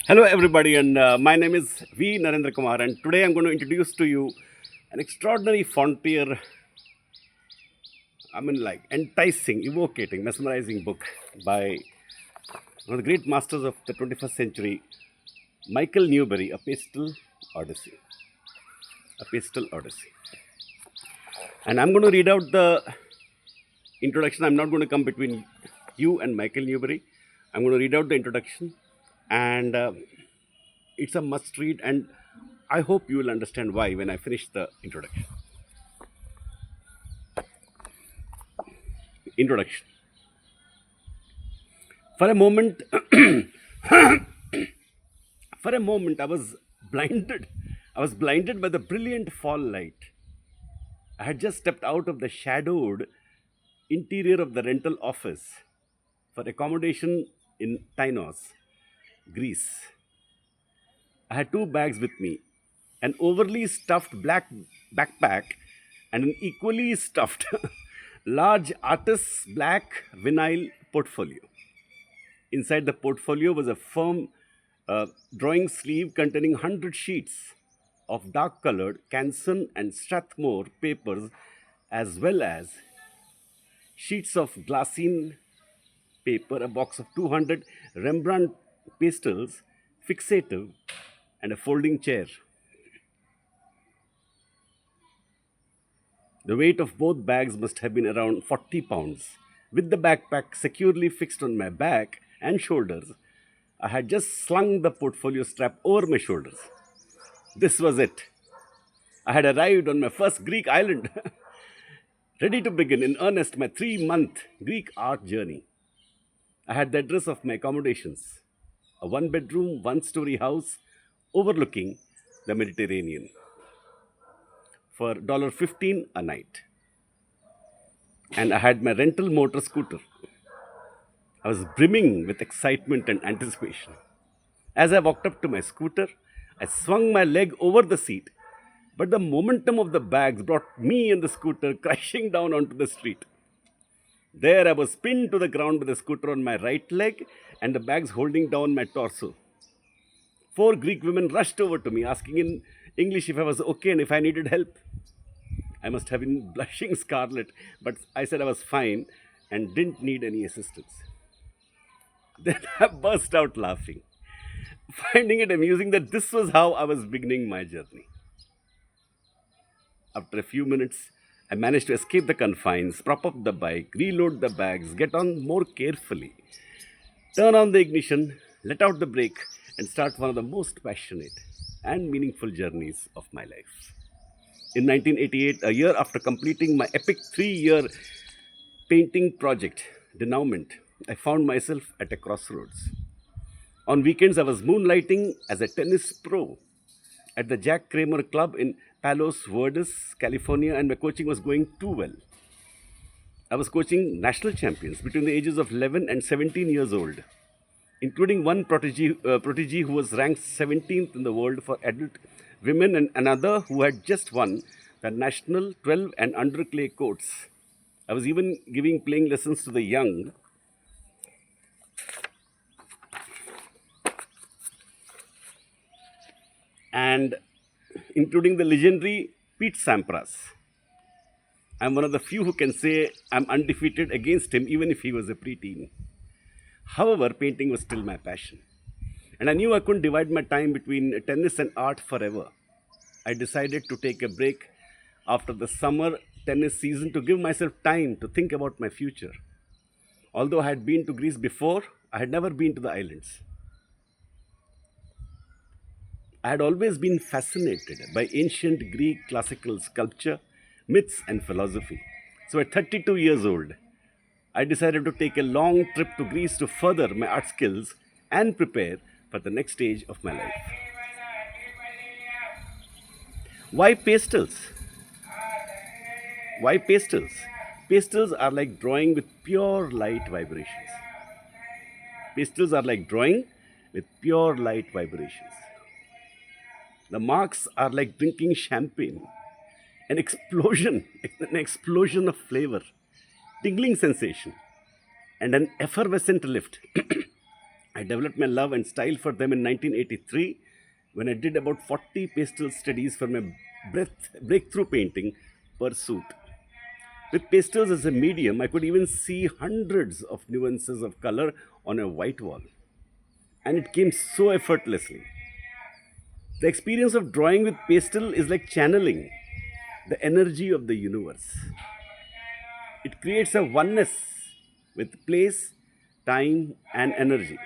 Hello, everybody, and my name is V. Narendra Kumar, and today I'm going to introduce to you an extraordinary frontier, like enticing, evocating, mesmerizing book by one of the great masters of the 21st century, Micheal Newberry, A Pastel Odyssey. A Pastel Odyssey. And I'm going to read out the introduction. I'm not going to come between you and Micheal Newberry. I'm going to read out the introduction, and it's a must read, and I hope you will understand why when I finish the introduction. Introduction. For a moment, for a moment, I was blinded. I was blinded by the brilliant fall light. I had just stepped out of the shadowed interior of the rental office for accommodation in Tynos, Greece. I had two bags with me, an overly stuffed black backpack and an equally stuffed large artist's black vinyl portfolio. Inside the portfolio was a firm drawing sleeve containing 100 sheets of dark colored Canson and Strathmore papers, as well as sheets of glassine paper, a box of 200 Rembrandt pastels, fixative, and a folding chair. The weight of both bags must have been around 40 pounds. With the backpack securely fixed on my back and shoulders, I had just slung the portfolio strap over my shoulders. This was it. I had arrived on my first Greek island, ready to begin in earnest my 3 month Greek art journey. I had the address of my accommodations, a one bedroom, one story house overlooking the Mediterranean for $15 a night. And I had my rental motor scooter. I was brimming with excitement and anticipation. As I walked up to my scooter, I swung my leg over the seat, but the momentum of the bags brought me and the scooter crashing down onto the street. There I was pinned to the ground with the scooter on my right leg and the bags holding down my torso. Four Greek women rushed over to me, asking in English if I was okay and if I needed help. I must have been blushing scarlet, but I said I was fine and didn't need any assistance. Then I burst out laughing, finding it amusing that this was how I was beginning my journey. After a few minutes, I managed to escape the confines, prop up the bike, reload the bags, get on more carefully, turn on the ignition, let out the brake, and start one of the most passionate and meaningful journeys of my life. In 1988, a year after completing my epic 3 year painting project, Denouement, I found myself at a crossroads. On weekends, I was moonlighting as a tennis pro at the Jack Kramer Club in Palos Verdes, California, and my coaching was going too well. I was coaching national champions between the ages of 11 and 17 years old, including one protege who was ranked 17th in the world for adult women and another who had just won the national 12 and under clay courts. I was even giving playing lessons to the young, and including the legendary Pete Sampras. I'm one of the few who can say I'm undefeated against him even if he was a preteen. However, painting was still my passion. And I knew I couldn't divide my time between tennis and art forever. I decided to take a break after the summer tennis season to give myself time to think about my future. Although I had been to Greece before, I had never been to the islands. I had always been fascinated by ancient Greek classical sculpture, myths, and philosophy. So at 32 years old, I decided to take a long trip to Greece to further my art skills and prepare for the next stage of my life. Why pastels? Why pastels? Pastels are like drawing with pure light vibrations. Pastels are like drawing with pure light vibrations. The marks are like drinking champagne. An explosion, an explosion of flavor, tingling sensation, and an effervescent lift. I developed my love and style for them in 1983 when I did about 40 pastel studies for my breakthrough painting pursuit. With pastels as a medium, I could even see hundreds of nuances of color on a white wall, and it came so effortlessly. The experience of drawing with pastel is like channeling the energy of the universe. It creates a oneness with place, time, and energy.